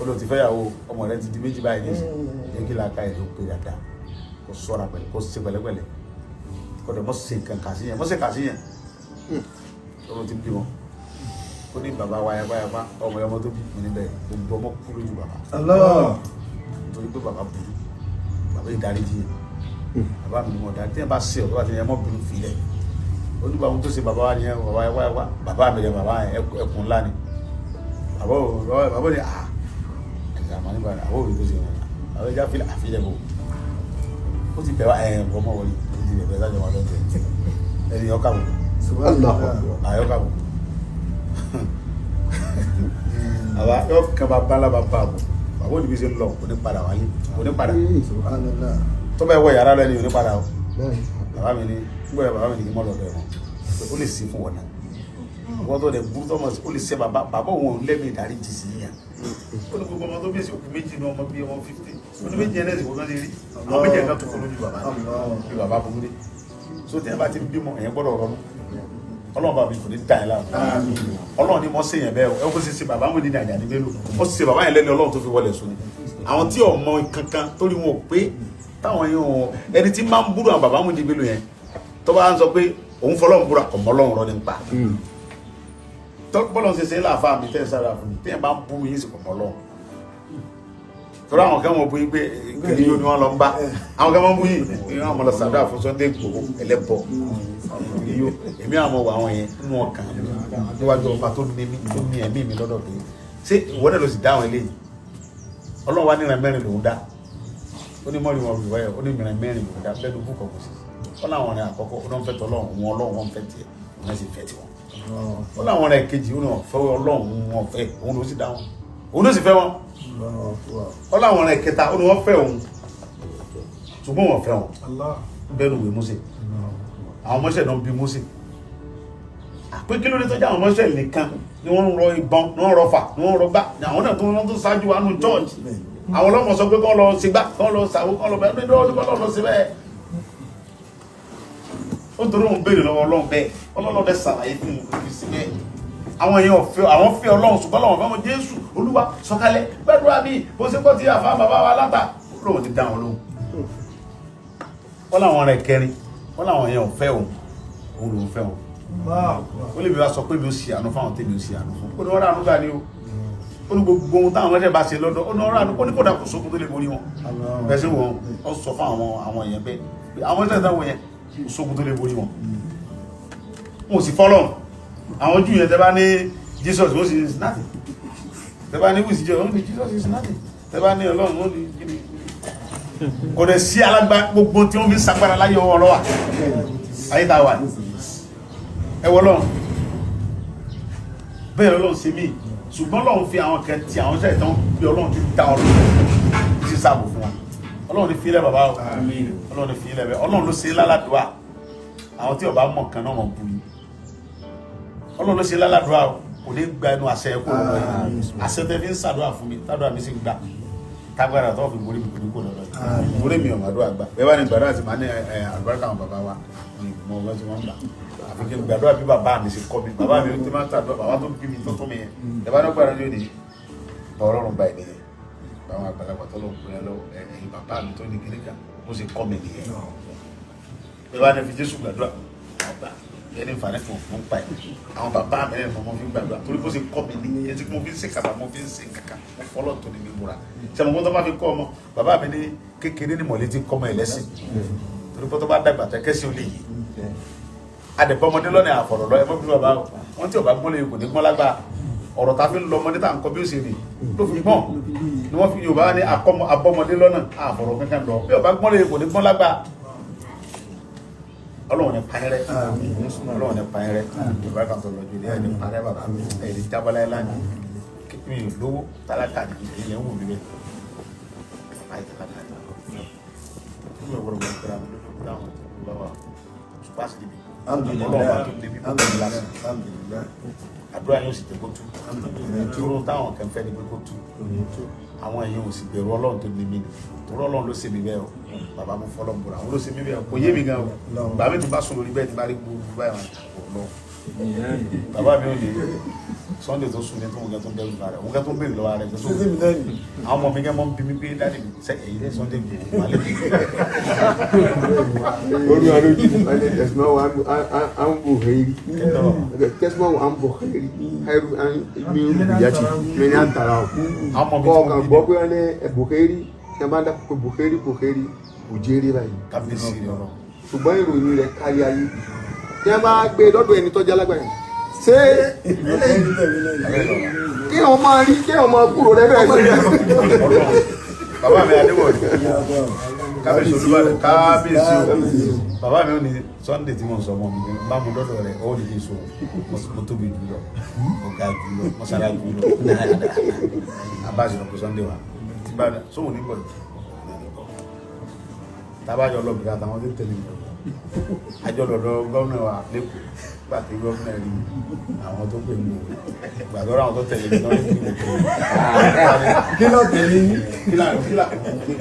ó lọ ti fẹ́yàwó ọmọ rẹ̀ ti di méjì báyìí ní jẹ́ kí làákà ẹ̀ tó pé dáadáa kó sọ́ra pẹ̀lú kó ṣe pẹ̀lẹ́pẹ̀lẹ́ kó dẹ̀ mọ́ ṣe nǹkan kà sí yẹn mọ́ ṣe kà sí yẹn ó lọ ti bímọ ó ní bàbá wáyáwáyá ọmọ ọmọ tó bí mi níbẹ̀ gbogbo ọmọ kú lójú bàbá nítorí pé bàbá burú bàbá ìdáríjì yẹn bàbá mi ni mo dá tí ẹ bá ṣe ọ̀dọ́ àti ẹ mọ́ bínú filẹ̀ onígbà ohun tó ṣe bàbá wa nìyẹn wáyáwáyá bàbá mi yẹn bàbá yẹn ẹkùn ńlá ni bàbá ni ẹ̀ka àmà nígbà àbọ̀ òbí tó ṣe wọn àwọn ẹja filẹ̀ àfilẹ̀ bò ó ti bẹ̀ wá ọmọ wọlé ó ti bẹ̀ sájọ wọn lọ́tẹ̀ ẹni ọkà bò àyọkà bò àwa yóò kàn bá bá lábàá bá bò bàbá òní bí ṣe ń lọ kò ní padà wálé kò ní padà tó bá ẹ wọ yàrá lẹ́ni ò ní padà o bàbá mi ní gbọ́ ẹ bàbá mi ní kí mọ́ lọ́dọ̀ ẹ̀ wọ́n ó lè sí fún wọn náà wọ́n tó dẹ̀ burú tọ́mọ̀ sí ó lè ṣe bàbá òun lẹ́mí ìdarí jì sí yàn ó ní gbogbo ọmọ tó bí èsì òkú méjì ní ọmọ bí ọmọ 50 ó ní méjì ẹlẹ́sìn kó náà ti rí àwọn méjì ẹ̀ka tó kọ́ lójú bàbá bí bàbá burú dé so tí ẹ bá ti bímọ ẹ̀yẹn gbọ́dọ̀ rọrùn ọlọ́run bá mi kò ní dá ẹ láàmú ọlọ́run ni mo ṣe yẹn bẹ́ẹ̀ ẹ kó sì ṣe bàbá wọn ní Àjàní Bello ó sì ṣe bàbá yẹn lẹ́ni ọlọ́run tó fi wọlé sùn ni àwọn tí ọmọ kankan torí wọn ò pé táwọn yẹn ò ẹni tí máa ń búrò àwọn bàbá wọn ní Bello yẹn tó bá ń sọ pé òun fọlọ́run búra ọmọ ọlọ́run rọ ní pa bọ́lọ̀ ṣe ṣe láàfáà mi tẹ́ sára fún mi tí ẹ bá ń bú yín sí ọmọ ọlọ́run torí àwọn kan wọ́n bú yín pé kìí yóò ní wọ́n lọ ń bá àwọn kan wọ́n bú yín ní wọ́n mọ̀ lọ sàdúrà fún Sunday Igboho ẹlẹ́bọ èmi àwọn ọmọ àwọn yẹn nínú ọkàn níwájú ọba tó ní ẹ̀mí mi lọ́dọ̀ pé ṣé ìwọ náà ló sì dá àwọn eléyìí ọlọ́run wá níran mẹ́rin lòún dá ó ní mọ́rin wọn rìwáyà ó ní mìíràn mẹ́rin lòún dá bẹ́ẹ̀ ló bú kọ̀ọ̀kọ̀ sí ó láwọn ọ̀rẹ́ àkọ́kọ́ ó náà fẹ́ tọ́ ọlọ́run wọn fẹ́ tiẹ̀ wọ́n sì fẹ́ tiwọn ó láwọn ọ̀rẹ́ kejì ó náà fẹ́ ọlọ́run wọn fẹ́ òun ló sì dá wọn òun ló sì fẹ́ wọn ó láwọn ọ̀rẹ́ kẹta ó ní wọ́n fẹ́ òun ṣùgbọ́n wọn fẹ́ wọn bẹ́ẹ̀ ló wé Mósè àwọn ọmọọṣẹ́ náà bí Mósè pé kí ló dé tó jẹ́ àwọn ọmọọṣẹ́ nìkan ni wọ́n ń rọ ìbọn ni wọ́n ń rọ fà ni wọ́n ń rọ gbá ni àwọn náà tó wọ́n tó ṣáájú wa nù church àwọn ọlọ́mọ sọ pé kọ́ lọ sí gbá kọ́ lọ sàwó kọ́ lọ bẹ́ẹ̀ ní ọdún kọ́ lọ sí bẹ́ẹ̀ ó torí òun béèrè lọ́wọ́ Ọlọ́run bẹ́ẹ̀ Ọlọ́run bẹ́ẹ̀ ṣàlàyé fún un kò sí bẹ́ẹ̀ àwọn èèyàn ọ̀fẹ́ àwọn fẹ́ Ọlọ́run ṣùgbọ́n Ọlọ́run fẹ́ mọ Jésù Olúwa sọ̀kalẹ̀ gbàdúrà mi bó ṣe kọ́ ti àfa bàbá wa látà lóun ti dá wọn lóhùn wọ́n làwọn rẹ̀ kẹrin wọ́n làwọn èèyàn ọ̀fẹ́ òun lòun fẹ́ wọn ó lè bí wá sọ pé mi ò ṣe àánú fáwọn tèmi ò ṣe àánú fún ó ní wọ́n rà àánú gbà ní o ó ní gbogbo ohun táwọn ọmọdé bá ṣe lọ́dọ̀ ó ní wọ́n rà àánú ó ní kódà kò sókun tó lè borí wọn bẹ́ẹ̀ sí wọn ó sọ fún àwọn èèyàn bẹ́ẹ̀ àwọn ẹ̀sẹ̀ táwọn yẹn kò sókun tó lè borí wọn wọn ò sì fọ́lọ́run àwọn Júù yẹn tẹ́ bá ní Jesus ó sì is nothing tẹ́ bá ní wíìsì jẹ́ ó ní Jesus is nothing tẹ́ bá ní Ọlọ́run ó ní gidi kò dẹ̀ sí alágbá gbogbo tí wọ́n fi sagbára láyé ọwọ́ ọlọ́wà ayé tá a wà ẹwọ́ Ọlọ́run bẹ́ẹ̀ Ọlọ́run ṣe mí ṣùgbọ́n Ọlọ́run fi àwọn kẹ tí àwọn ṣẹ́ ìtàn bí Ọlọ́run ti dá Ọlọ́run ti sáàbò fún wọn Ọlọ́run ní fílẹ̀ bàbá Ọlọ́run ní fílẹ̀ bẹ́ẹ̀ Ọlọ́run ló ṣe lálàdúà àwọn tí ọba mọ̀ kan náà mọ̀ bú yìí Ọlọ́run ló ṣe lálàdúà kò ní gba ẹnu àṣẹ ẹ̀kọ́ lọ́wọ́ yìí àṣẹ tẹ́ fi ń ṣàdúrà fún mi tádùá mi sì ń gbà tágbára tó fi borí mi kò ní kò lọ́dọ̀ yìí borí mi ọ̀mọ̀ àdúrà gbà bẹ́ẹ̀ bá ní gbàdúrà ti máa ní àlùbáríkà àwọn bàbá wa ní ìmọ̀ ọgbọ́n tí wọ́n ń gbà àfi kí n gbàdúrà bí bàbá mi ṣe kọ́ mi bàbá mi ti máa ń tàdúrà bàbá tó bí mi tó tó mi yẹn ẹ bá ní gbàdúrà yóò ní Ọlọ́run bá ìdíyẹ báwọn àgbàlagbà tó lọ́wọ́ kúrẹ́ lọ́wọ́ ẹ̀yìn bàbá mi tó ní kíní kan ó sì kọ́ mi nìyẹn ẹ bá ní fi Jésù gbàdúrà ọgbà ẹni nfa nẹfọ mo ń pa ẹ àwọn bàbá mi ẹni mo fi gbàdúrà torí kó ṣe kọ́ mi ní etí mo fi ń ṣe kàkà mo fi ń ṣe kàkà mo fọlọ́ tó ní mi múra ṣe mo tó bá fi kọ́ ọmọ bàbá mi ní kékeré ní mọ̀lẹ́tì kọ́ ọmọ ẹlẹ́sìn torí kó tó bá dàgbà tẹ kẹ́sì ó lè yí adẹ̀bọ́ ọmọdé lọ́nà àfọ̀rọ̀ lọ ẹmọ́ bí bàbá wọn tí ọba gbọ́n lè kò ní gbọ́n lágbà ọ̀rọ̀ ta fi ń lọ ọmọdé tá à ń kọ́ bí ó ṣe rè ló fi gbọ́n ni wọ́n fi Yorùbá ní abọ́mọdé lọ́nà àfọ̀rọ̀ kankan lọ bí ọba gbọ́n lè kò ní gbọ́n lágbà Ọlọ́run ní pààrẹ Ọlọ́run ní pààrẹ Yorùbá kan tó lọ jù ní ẹni pààrẹ bàbá ẹni jábọ́lá ẹ̀ lánàá mi ò lówó tálákà ní ilẹ̀ ń wò mí bẹ́ẹ̀ láì tálákà ní ọ̀rọ̀ mi ò gbọ́dọ̀ gbọ́dọ̀ gbọ́dọ̀ àwọn dáhùn lọ́wọ́ ṣùpáṣì níbi ọlọ́ọ̀bá tó débi kó tó lásán àdúrà yóò sì jẹ́ kó tú tí ó táwọn kan fẹ́ ní pé kó tú àwọn èèyàn ò sì bẹ̀rù Ọlọ́run tó ní mí ni torí Ọlọ́run ló ṣe mí bẹ́ẹ̀ o bàbá mo fọlọ́ mbọ̀ra àwọn ló ṣe mí bẹ́ẹ̀ o kò yé mi gan o bàbá mi ti bá sọ lórí bẹ́ẹ̀ ti bá rí gbogbo báyìí wọn lọ bàbá mi ò lè Sunday tó sùn ní tó ń gẹ́ tó ń bẹ̀rù rẹ̀ òun gẹ́ tó ń bẹ̀rù lọ́wọ́ rẹ̀ tó sùn àwọn ọmọ mi gẹ́ mọ́ bí mi pé dáàdì mi sẹ́ èyí lé Sunday mi wà lé mi. Tesma an buhari tesma an buhari hairu an mi yati mi ni an tara ko kan bo pe ne buhari se ma da ko buhari ojere báyìí kábíyèsí ọ̀rọ̀ ṣùgbọ́n ìròyìn rẹ̀ kárí ayé tí a bá gbé lọ́dọ̀ ẹni tó jẹ́ alágbàáyé ṣé kí wọ́n máa rí kí wọ́n máa kúrò lẹ́bẹ̀ẹ́ bàbá mi Adéwọ̀lú kábíyèsí Olúbàdàn kábíyèsí o bàbá mi ò ní Sunday tí mo sọ mọ́ mi bá mu lọ́dọ̀ rẹ̀ ó lè so mo tóbi jù lọ mo ga jù lọ mo sára jù lọ abáṣe lọ pé Sunday wa tí bá sóhun ní bọ̀dọ̀ tábàjọ lọ́bìnrin àtàwọn tó tẹ̀lé mi àjọ lọ́dọ̀ gómìnà wa lẹ́kọ̀ọ́ pàtí gómìnà rí àwọn tó pè mí gbàdúrà àwọn tó tẹ̀lé mi lọ́rí kí mo tẹ̀lé. Kí ló tẹ̀lé yín?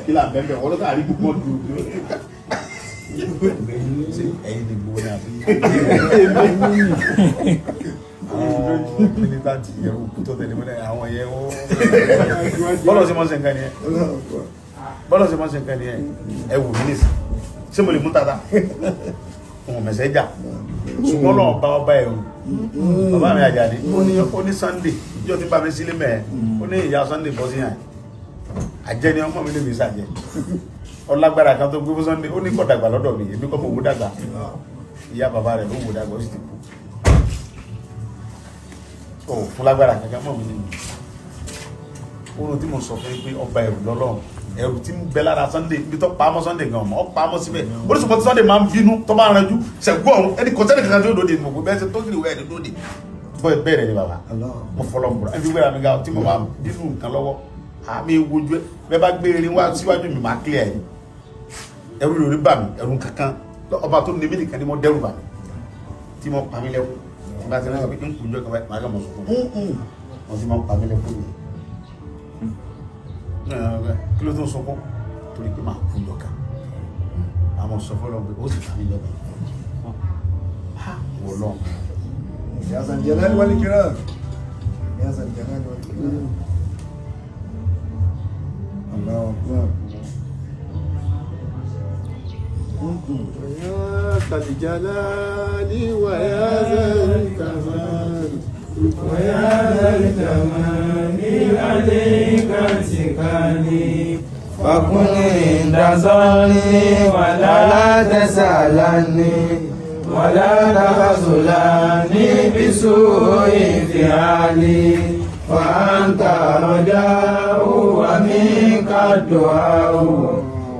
Kí là bẹ́ẹ̀ wọ́n lọ́kà rí púpọ̀ ju ẹ̀yin ni gbogbo náà bí. Àwọn mílítàntì ẹ̀rù tó tẹ̀lé mi lẹ́yìn àwọn yẹn ó bọ́lọ̀ sí mọ́sẹ̀ nǹkan ni ẹ bọ́lọ̀ sí mọ́sẹ̀ nǹkan ni ẹ wù mí nìsí ṣé mo lè mú tata òun mẹ̀sẹ̀ jà ṣùgbọ́n náà bá ọba ẹ̀rù bàbá mi Àjàní ó ní Sunday yóò ti bá mi sílé mẹ́ẹ̀ ó ní ìyá Sunday bọ́ sí yàn àjẹ́ ni ọmọ mi lè fi ṣàjẹ́ ọlágbára kan tó gbé fún Sunday ó ní kọ́ dàgbà lọ́dọ̀ mi èmi kọ́ mo wó dàgbà ìyá bàbá rẹ̀ ló wó dàgbà ó sì ti kú fún lágbára kankan mọ̀ mi nínú oorun tí mo sọ fún pé ọba ẹ̀rù lọ́lọ́run ẹ̀rù tí ń bẹ lára Sunday ibi tó pamọ́ Sunday gan ọmọ ọ pamọ́ síbẹ̀ oríṣiríṣi tí Sunday máa ń bínú tó máa ń ranjú ṣẹ̀gbọ́n ọ̀hún ẹni kọ́sẹ́nì kankan tó dòde ìmọ̀ bẹ́ẹ̀ ṣe tó kiri ìwé ẹni dòde bẹ́ẹ̀ ni bàbá mo fọlọ́ ń bọ̀rọ̀ ẹni wẹ́rẹ́ mi ga tí mo máa bínú nǹkan lọ́wọ́ àmì ìwojú ẹ bẹ́ẹ̀ bá gbé erin wá síwájú mi máa clear ẹ̀ ẹ̀rù lórí bà mí ẹ̀rù kankan ọba tó ní mí nìkan ni mo dẹ́rù bà mí tí mo pa mí lẹ́kùn nígbà tí wọ́n sọ pé ń kú jọ kan máa kàn mọ̀ sọ̀kún wọ́n ti máa ń pa mí lẹ́kùn yìí kí ló tó ń sọkún torí pé máa kú jọ kan àwọn sọfọ́ lọ pé ó sì pa mí lẹ́kùn wọ́n lọ. يا ذا الجلال والإكرام يا ذا الجلال والإكرام الله أكبر يا ذا الجلال ويا ذا الكمال ويا ذا الكمال عليك اتكالي فكن عند ظني ولا تسألني ولا تخذلني بسوء فعلي فأنت رجاء ومنك الدعاء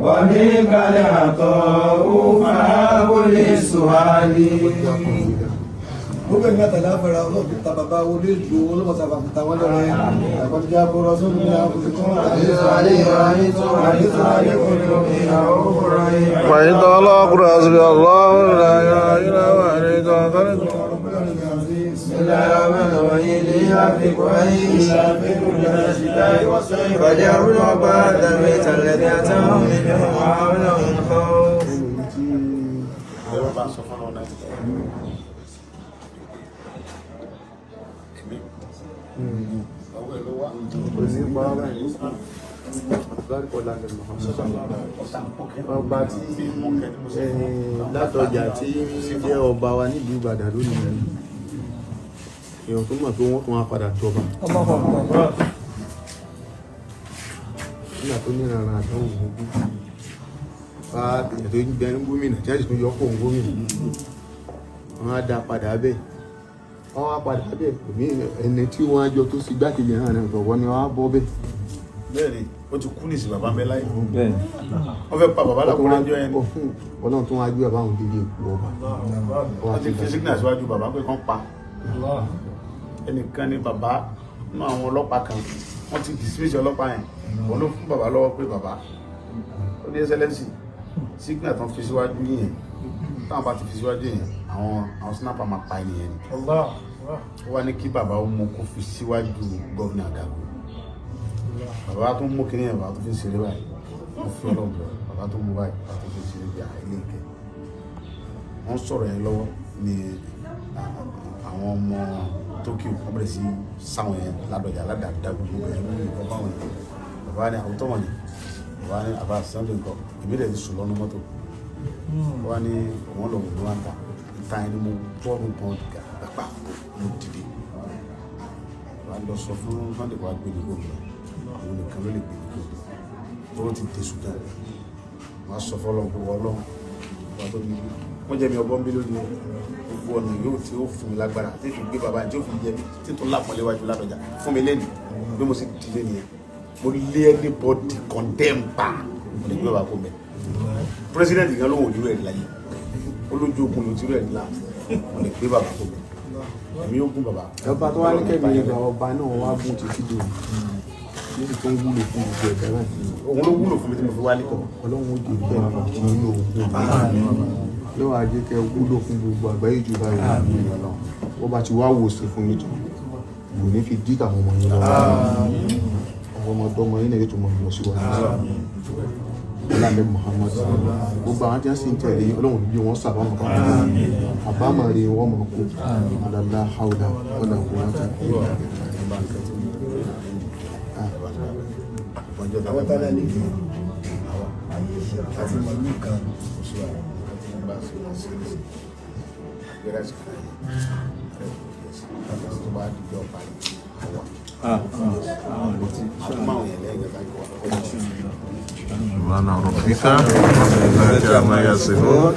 ومنك العطاء فهب لي سؤالي. gbogbo ẹ̀mí àtàláfẹ́ra ọlọ́pù ta bàbá olé ìlú olómọ̀sáfà fìta wọ́n lọ́rẹ́ àkọ́jíjá bọ́rọ̀ sórí ní àkùsùkún فإن الله حسبي الله لا إله إلا هو عليه توكلت. بسم الله الرحمن الرحيم ليعفك وإن يشافك من الشتاء والصيف فليعبد رب هذا البيت الذي أتاهم من جوع وآمنهم من خوف. ọba tí látọjà tí jẹ́ ọba wa nílùú Ìbàdàn lónìí èèyàn tó mọ̀ pé wọ́n tún wá padà jọba nígbà tó ní ìrànà àtàwọn ògùn bá èèyàn tó ń gbẹ ní gómìnà tí wọ́n sì tún yọ kó gómìnà wọ́n á dá padà bẹ́ẹ̀ wọ́n wá padà bẹ́ẹ̀ kò ní ẹni tí wọ́n á jọ tó sì gbákejì náà náà gbọ̀gbọ́ ni wọ́n á bọ́ bẹ́ẹ̀. bẹ́ẹ̀ni ó ti kú nìsí bàbá mẹ́lá yìí wọ́n fẹ́ pa bàbá lápò lẹ́jọ́ ẹni ọlọ́run tó wá gbé bàbá àwọn délé ìkú ọba wọ́n ti fi signal síwájú bàbá pé kán pa ẹnìkan ni bàbá nínú àwọn ọlọ́pàá kan wọ́n ti dismiss ọlọ́pàá yẹn wọ́n ló fún bàbá lọ́wọ́ pé bàbá ó ní ẹsẹlẹ́sì signal tán fi síwájú yẹn táwọn bá ti fi síwájú yẹn àwọn snapper máa pa ẹnìyẹn ni ó wá ní kí bàbá ó mú kó fi síwájú gọ́vnà Àgàgù bàbá tó ń mú kí ní ẹ̀ bàbá tó fi ń ṣeré báyìí ó fi ọlọ́gbọ̀ bàbá tó mú báyìí bàbá tó fi ń ṣeré bí ilé ìkẹ́ wọ́n sọ̀rọ̀ yẹn lọ́wọ́ ní àwọn ọmọ Tókíò wọ́n bẹ̀rẹ̀ sí sáwọn yẹn ládọjà aládàágbò gbogbo ẹ̀ lórí ìkọ́ báwọn yẹn bàbá ní àwọn tọ́wọ̀n yẹn bàbá ní àbá Sunday nǹkan ìbílẹ̀ ti sùn lọ́nu mọ́tò bàbá ní wọ́n lọ wọ́n wá ń ta ẹni mo bọ́ọ̀lù kan gbàgbà mo dìde bàbá lọ sọ fún Sunday wàá gbé ní gbòòrò àwọn nìkan ló lè gbé ní gbòòrò tó ti dé sùdán wọ́n á sọ fọ́lọ́ pé wọ́n lọ́wọ́ wọ́n tó ní wọ́n jẹ́ mi ọgbọ́n bí lónìí gbogbo ọ̀nà yóò tí ó fún mi lágbára tí ó fi gbé bàbá tí ó fi yẹ mi tí tó lápọ̀ léwájú ládọjà fún mi lẹ́nu bí mo sì dìde nìyẹn mo lé anybody condemn pa mo lè gbé bàbá kó mẹ́ president gan ló wò ní rẹ̀ láyé olójú ogun ló ti rẹ̀ nílá mo lè gbé bàbá kó mẹ́ èmi yóò gún bàbá. ọba tó wá ní kẹ́mi ìgbà ọba náà wá gún títí dòní níbi tó ń wúlò fún gbogbo ẹ̀dá náà. òun ló wúlò fún mi tí mo fi wálé kọ. ọlọ́run ó di ìgbẹ́ nínú ogun lọ́wọ́ ajé kẹ wúlò fún gbogbo àgbáyé jù báyìí wọ́n bá ti wá wòsàn fún yín tán kò ní fi dí àwọn ọmọ yín lọ́wọ́ àwọn ọmọdọ́mọ yín náà yóò tún mọ̀ lọ sí wọn Ọlọ́run Muhammad gbogbo àwọn tí wọ́n sì ń tẹ̀lé Ọlọ́run bí wọ́n sàbámọ̀ kan àbámọ̀ rí wọ́n mọ̀ kó alàlá haúdà ọ̀là kó wọ́n tẹ̀ àwọn tálá lè fi àti màlúù kan سبحان ربك رب العزة عما يصفون